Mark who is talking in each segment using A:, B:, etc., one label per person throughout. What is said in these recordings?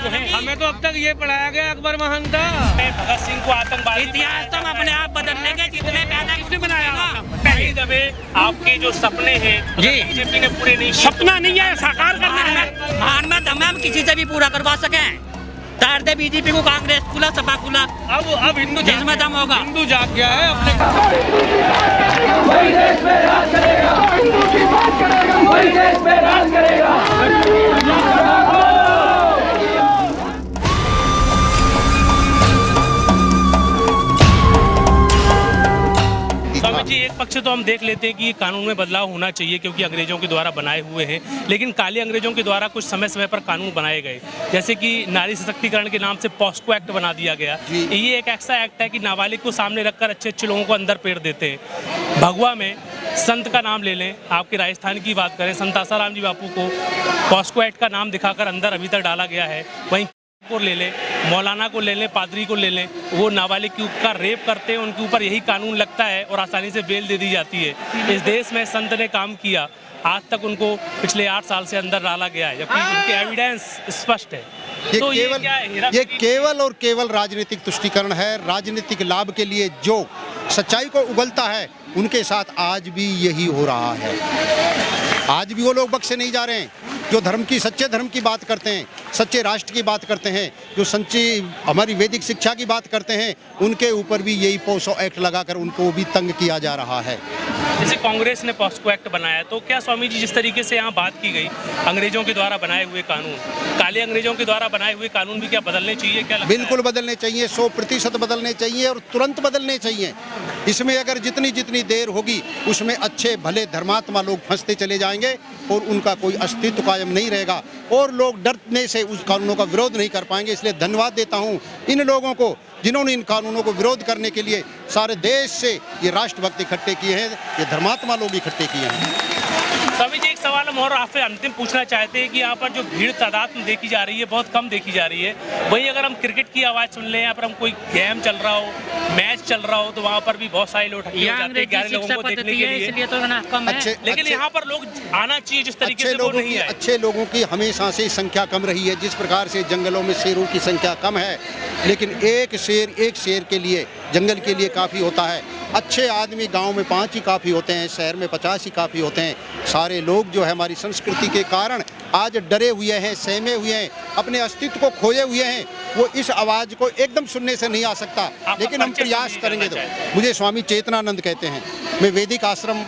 A: जो है
B: हमें तो अब तक ये पढ़ाया गया अकबर महान था,
A: भगत सिंह को आतंकवादी।
C: इतिहास तो हम अपने आप बदल लेंगे, जितने पहले
A: किसने बनाया? पहले दबे आपके जो सपने हैं
C: जी
A: बीजेपी ने पूरे नहीं,
D: सपना नहीं है, साकार करना है।
C: महान हम किसी से भी पूरा करवा सके। तार दे बीजेपी को, कांग्रेस खुला, सपा खुला।
B: अब हिंदू
C: जिसमें दम होगा,
B: हिंदू जाग गया है अपने।
E: वही देश में राज करेगा, हिंदू की बात करेगा, वही देश में राज करेगा।
A: स्वामी जी, एक पक्ष तो हम देख लेते हैं कि कानून में बदलाव होना चाहिए क्योंकि अंग्रेजों के द्वारा बनाए हुए हैं, लेकिन काले अंग्रेजों के द्वारा कुछ समय समय पर कानून बनाए गए, जैसे कि नारी सशक्तिकरण के नाम से पॉस्को एक्ट बना दिया गया। ये एक ऐसा एक्ट है कि नाबालिग को सामने रखकर अच्छे अच्छे लोगों को अंदर पेड़ देते हैं। भगवा में संत का नाम ले लें, आपके राजस्थान की बात करें, संत आसाराम जी बापू को पॉस्को एक्ट का नाम दिखाकर अंदर अभी तक डाला गया है। वहीं को ले लें, मौलाना को ले लें, पादरी को ले लें, वो नाबालिग का रेप करते हैं, उनके ऊपर यही कानून लगता है और आसानी से बेल दे दी जाती है। इस देश में संत ने काम किया, आज तक उनको पिछले 8 साल से अंदर डाला गया है, जबकि उनके एविडेंस स्पष्ट है। तो
F: ये केवल और केवल राजनीतिक तुष्टीकरण है। राजनीतिक लाभ के लिए जो सच्चाई को उगलता है, उनके साथ आज भी यही हो रहा है। आज भी वो लोग बख्शे नहीं जा रहे हैं जो सच्चे धर्म की बात करते हैं, सच्चे राष्ट्र की बात करते हैं, जो सच्ची हमारी वैदिक शिक्षा की बात करते हैं, उनके ऊपर भी यही पॉस्को एक्ट लगाकर उनको भी तंग किया जा रहा है।
A: जैसे कांग्रेस ने पॉस्को एक्ट बनाया, तो क्या स्वामी जी जिस तरीके से यहाँ बात की गई, अंग्रेजों के द्वारा बनाए हुए कानून, काले अंग्रेजों के द्वारा बनाए हुए कानून भी क्या बदलने चाहिए? क्या लगता
F: बिल्कुल बदलने चाहिए, 100% बदलने चाहिए और तुरंत बदलने चाहिए। इसमें अगर जितनी देर होगी, उसमें अच्छे भले धर्मात्मा लोग फंसते चले जाएंगे और उनका कोई अस्तित्व कायम नहीं रहेगा और लोग डरने से उस कानूनों का विरोध नहीं कर पाएंगे। इसलिए धन्यवाद देता हूं इन लोगों को जिन्होंने इन कानूनों को विरोध करने के लिए सारे देश से ये राष्ट्रभक्त इकट्ठे किए हैं, ये धर्मात्मा लोग इकट्ठे किए हैं।
A: स्वामी जी, एक सवाल हम और आपसे अंतिम पूछना चाहते हैं कि यहाँ पर जो भीड़ तादाद में देखी जा रही है, बहुत कम देखी जा रही है। वहीं अगर हम क्रिकेट की आवाज़ सुन लें, यहाँ पर हम कोई गेम चल रहा हो, मैच चल रहा हो, तो वहाँ पर भी बहुत सारे लोग इकट्ठे हो जाते हैं 11 लोगों को देखने के लिए।
C: इसलिए तो ना कम है।
A: लेकिन यहाँ पर लोग आना चाहिए जिस तरीके से वो नहीं है।
F: अच्छे लोगों की हमेशा से संख्या कम रही है। जिस प्रकार से जंगलों में शेरों की संख्या कम है, लेकिन एक शेर के लिए जंगल के लिए काफ़ी होता है। अच्छे आदमी गांव में 5 ही काफ़ी होते हैं, शहर में 50 ही काफ़ी होते हैं। सारे लोग जो है हमारी संस्कृति के कारण आज डरे हुए हैं, सहमे हुए हैं, अपने अस्तित्व को खोए हुए हैं। वो इस आवाज़ को एकदम सुनने से नहीं आ सकता, लेकिन हम प्रयास करेंगे। तो मुझे स्वामी चेतनानंद कहते हैं, मैं वैदिक आश्रम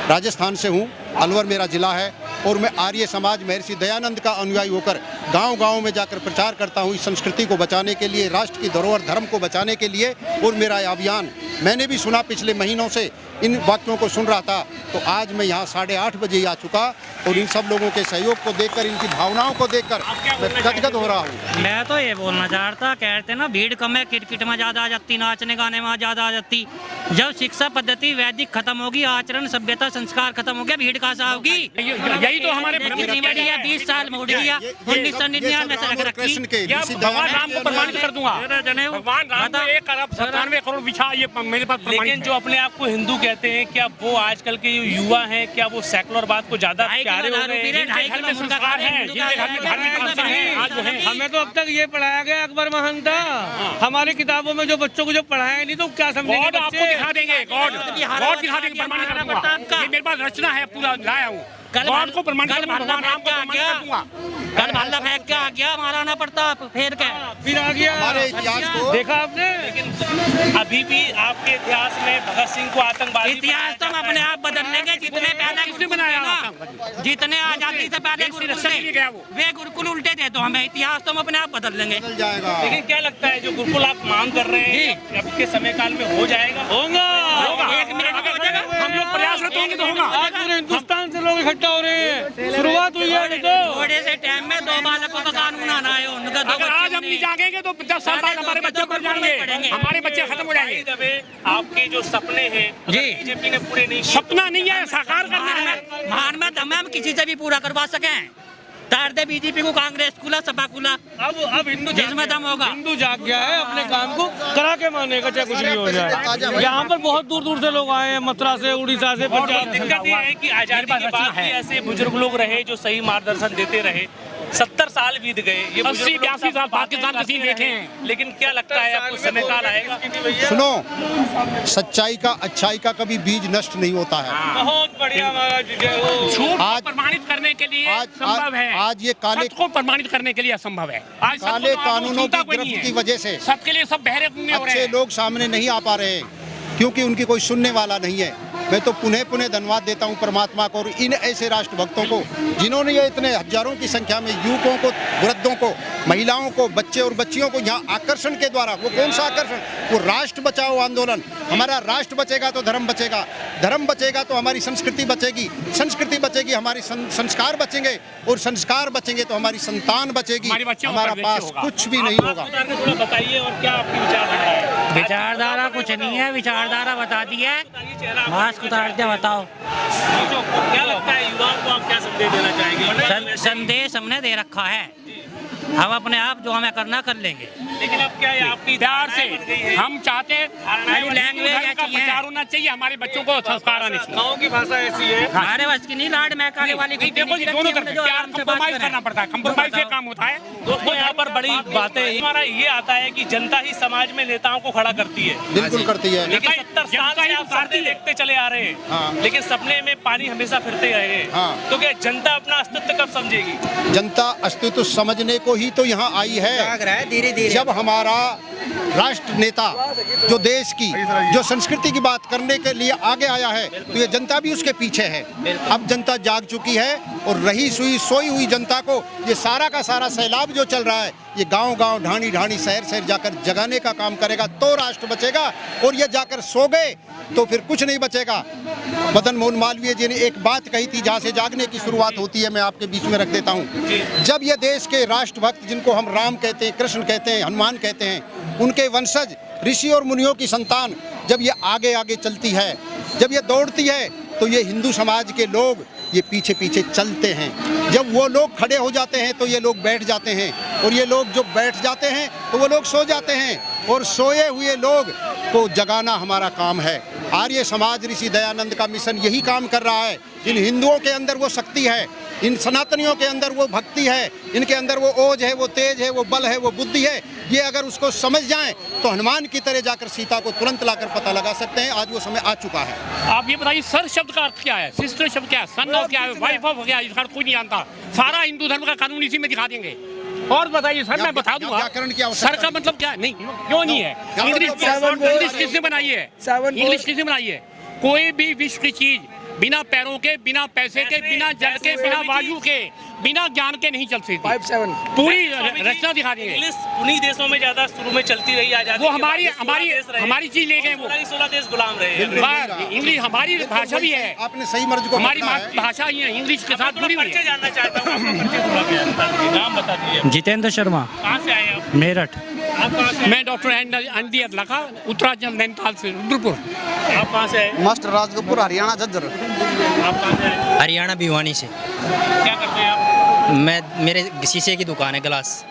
F: राजस्थान से हूँ, अलवर मेरा जिला है और मैं आर्य समाज महर्षि दयानंद का अनुयायी होकर गांव-गांव में जाकर प्रचार करता हूँ इस संस्कृति को बचाने के लिए, राष्ट्र की धरोहर धर्म को बचाने के लिए। और मेरा अभियान मैंने भी सुना, पिछले महीनों से इन वाक्यों को सुन रहा था, तो आज मैं यहाँ 8:30 बजे ही आ चुका और इन सब लोगों के सहयोग को देखकर, इनकी भावनाओं को देखकर मैं गदगद हो रहा हूँ।
C: मैं तो ये बोलना चाहता, कहते ना भीड़ कम है, क्रिकेट में ज़्यादा आ जाती, नाचने गाने में ज़्यादा आ जाती। जब शिक्षा पद्धति वैदिक खत्म होगी, आचरण सभ्यता संस्कार खत्म हो गया, भीड़ कहाँ से होगी?
D: यही तो हमारे
C: 20 साल में उड़ गया, 1999 से लग रखी।
D: भगवान राम को प्रमाणित कर दूंगा, भगवान राम को 1 अरब 97 करोड़ बिछा, ये मेरे पास।
A: लेकिन जो अपने आप को हिंदू कहते हैं, क्या वो आजकल के जो युवा हैं, क्या वो सेकुलरवाद को ज्यादा प्यारे हो गए हैं?
B: हमें तो अब तक ये पढ़ाया गया अकबर महान था। हमारी किताबों में जो बच्चों को जो पढ़ाया नहीं, तो क्या समझेंगे बच्चे?
D: आपको दिखा देंगे, गॉड दिखा देंगे, प्रमाणित कर दूंगा। ये मेरे पास रचना है, पूरा लाया हूँ। गॉड को प्रमाणित कर दूंगा, नाम को प्रमाणित कर दूंगा।
C: कल भाला फेंक के आ गया महाराणा प्रताप, फिर
B: आ गया।
F: हमारे इतिहास को
B: देखा आपने?
A: लेकिन अभी भी आपके इतिहास में भगत सिंह को आतंकवादी।
C: इतिहास तो हम अपने आप बदल लेंगे, जितने पहले
D: किसने बनाया?
C: जितने आजादी से पहले वे गुरुकुल उल्टे थे, तो हमें इतिहास तो हम अपने आप बदल लेंगे।
A: लेकिन क्या लगता है जो गुरुकुल आप मांग कर रहे हैं, आपके समय काल में हो जाएगा?
B: होगा,
C: 1 मिनट में हो जाएगा।
D: हम लोग प्रयासरत होंगे तो होगा।
B: आज पूरे हिंदुस्तान से लोग इकट्ठा हो रहे हैं, शुरुआत हुई है।
C: थोड़े से टाइम में 2 बालकों का कानून आना है, उनका
D: अगर आज हम नहीं जागेंगे तो 50 साल बाद हमारे बच्चे मर जाएंगे, हमारे बच्चे खत्म हो जाएंगे।
A: आपके जो सपने हैं बीजेपी ने पूरे नहीं,
D: सपना नहीं है, साकार करना है।
C: महान हम किसी से भी पूरा करवा सके। तार दे बीजेपी को, कांग्रेस खुला, सपा खुला।
B: अब हिंदू
C: जिसमें दम होगा,
B: हिंदू जाग गया है, अपने काम को करा के मानेगा, चाहे कुछ भी हो जाए। यहाँ पर बहुत दूर दूर से लोग आए हैं, मथुरा से, उड़ीसा से, पंजाब।
A: दिक्कत ये है कि आजादी के बाद भी ऐसे बुजुर्ग लोग रहे जो सही मार्गदर्शन देते रहे, 70 साल बीत गए, ये
D: 80-82 साल पाकिस्तान के सीन देखे हैं।
A: लेकिन क्या लगता है आपको समय काल आएगा?
F: सुनो, सच्चाई का अच्छाई का कभी बीज नष्ट नहीं होता है।
B: बहुत बढ़िया महाराज जी, जय हो।
D: झूठ को
F: आज-
D: प्रमाणित करने के लिए संभव है,
F: आज ये काले
D: सत्य को प्रमाणित करने के लिए असंभव है। आज सत्य
F: काले
D: को
F: कानूनों
D: सुनता
F: की
D: कोई नहीं
F: गिरफ्त
D: है।
F: की वजह से
D: सबके लिए सब बहरे गुंगे हो रहे
F: अच्छे
D: हैं।
F: लोग सामने नहीं आ पा रहे हैं, क्योंकि उनकी कोई सुनने वाला नहीं है। मैं तो पुनः पुनः धन्यवाद देता हूं परमात्मा को और इन ऐसे राष्ट्रभक्तों को जिन्होंने ये इतने हजारों की संख्या में युवकों को, वृद्धों को, महिलाओं को, बच्चे और बच्चियों को यहाँ आकर्षण के द्वारा, वो कौन सा आकर्षण, वो राष्ट्र बचाओ आंदोलन। हमारा राष्ट्र बचेगा तो धर्म बचेगा, धर्म बचेगा तो हमारी संस्कृति बचेगी, संस्कृति बचेगी हमारी संस्कार बचेंगे, और संस्कार बचेंगे तो हमारी संतान बचेगी।
D: हमारे बच्चों को
F: हमारा
D: परिवेश
F: पास
D: होगा।
F: कुछ भी नहीं होगा।
A: थोड़ा बताइए और क्या आपकी विचारधारा है?
C: विचारधारा कुछ नहीं है, विचारधारा बता दी है,
A: बताइए, चेहरा
C: मास्क उतार के बताओ।
A: क्या लगता है युवाओं को आप क्या संदेश देना चाहेंगे?
C: संदेश हमने दे रखा है, हम अपने आप जो हमें करना कर लेंगे।
A: लेकिन अब क्या है, आपकी
D: प्यार से
A: धारणाएं बन गई हैं।
D: हम चाहते हैं
C: लैंग्वेज
D: धर्म का
C: ऐसी है।
D: प्रचार होना चाहिए, हमारे बच्चों को संस्कार आने चाहिए।
B: गाँव की भाषा ऐसी है।
C: हमारे बस की नहीं, लाड महकाने वाली
D: नहीं, देखो जी, दोनों तरफ प्यार कंप्रोमाइज करना पड़ता है, कंप्रोमाइज से काम होता है।
A: दोस्तों यहाँ पर बड़ी बातें हमारा ये आता है कि जनता ही समाज में नेताओं को खड़ा करती है।
F: बिल्कुल करती है।
A: लेकिन 70 साल
D: जनता
A: से
D: ही
A: आप
D: उतारती
A: सपने
D: है।
A: देखते चले आ रहे हैं,
F: हाँ।
A: लेकिन सपने में पानी हमेशा फिरते रहे हैं।
F: हाँ।
A: तो क्या जनता अपना अस्तित्व कब समझेगी?
F: जनता अस्तित्व समझने को ही तो यहाँ आई है। जब हमारा राष्ट्र नेता जो देश की, जो संस्कृति की बात करने के लिए आगे आया है, तो ये जनता भी उसके पीछे है। अब जनता जाग चुकी है और रही सुई सोई हुई जनता को ये सारा का सारा सैलाब जो चल रहा है, ये गांव-गांव, ढाणी-ढाणी, शहर-शहर जाकर जगाने का काम करेगा तो राष्ट्र बचेगा। और ये जाकर सो गए तो फिर कुछ नहीं बचेगा। मदन मोहन मालवीय जी ने एक बात कही थी, जहाँ से जागने की शुरुआत होती है, मैं आपके बीच में रख देता हूँ। जब ये देश के राष्ट्रभक्त, जिनको हम राम कहते हैं, कृष्ण कहते हैं, हनुमान कहते हैं, उनके वंशज, ऋषि और मुनियों की संतान जब ये आगे आगे चलती है, जब ये दौड़ती है, तो ये हिंदू समाज के लोग ये पीछे पीछे चलते हैं। जब वो लोग खड़े हो जाते हैं तो ये लोग बैठ जाते हैं, और ये लोग जो बैठ जाते हैं तो वो लोग सो जाते हैं, और सोए हुए लोग को जगाना हमारा काम है। आर्य समाज ऋषि दयानंद का मिशन यही काम कर रहा है। इन हिंदुओं के अंदर वो शक्ति है, इन सनातनियों के अंदर वो भक्ति है, इनके अंदर वो ओज है, वो तेज है, वो बल है, वो बुद्धि है। ये अगर उसको समझ जाएं तो हनुमान की तरह जाकर सीता को तुरंत लाकर पता लगा सकते हैं। आज वो समय आ चुका है।
D: आप ये बताइए, सर शब्द का अर्थ क्या है, सिस्टर शब्द क्या है, सन ऑफ क्या है, वाइफ ऑफ क्या है, इसका अर्थ कोई नहीं जानता। सारा हिंदू धर्म का कानून इसी में दिखा देंगे। और बताइए सर, मैं बता दूंगा
F: व्याकरण की आवश्यकता
D: सर का मतलब क्या है? नहीं, क्यों नहीं है? इंग्लिश किसने बनाई है? इंग्लिश किसने बनाई है? कोई भी विश्व की चीज बिना पैरों के, बिना पैसे के, बिना जल के, बिना वायु के, बिना ज्ञान के नहीं चल सकती। पूरी रचना दिखा देंगे।
A: इंग्लिश उन्हीं देशों में ज्यादा शुरू में चलती रही आजादी
D: वो
A: के बाद।
D: हमारी
A: ये 16 देश रहे।
D: हमारी चीज ले गए वो।
A: 16 देश गुलाम रहे हैं।
D: इंग्लिश हमारी भाषा भी है,
F: आपने सही मर्ज को
D: हमारी
F: पकड़ा है।
D: भाषा ही है, इंग्लिश के साथ जुड़ी हुई
A: परिचय
D: है।
A: जानना चाहता हूँ, आपका परिचय थोड़ा क्या? नाम बता दीजिए।
C: जितेंद्र शर्मा,
A: कहाँ से आए आप?
C: मेरठ।
A: आप कहाँ से आए?
D: मैं डॉक्टर अंडी लखा, उत्तराखंड नैनीताल से, रुद्रपुर।
A: आप कहाँ से आए?
G: मास्टर राजगपुर हरियाणा झज्जर।
A: आप कहाँ से आए?
H: हरियाणा भिवानी से।
A: क्या करते हैं आप?
H: मेरे शीशे की दुकान है, ग्लास।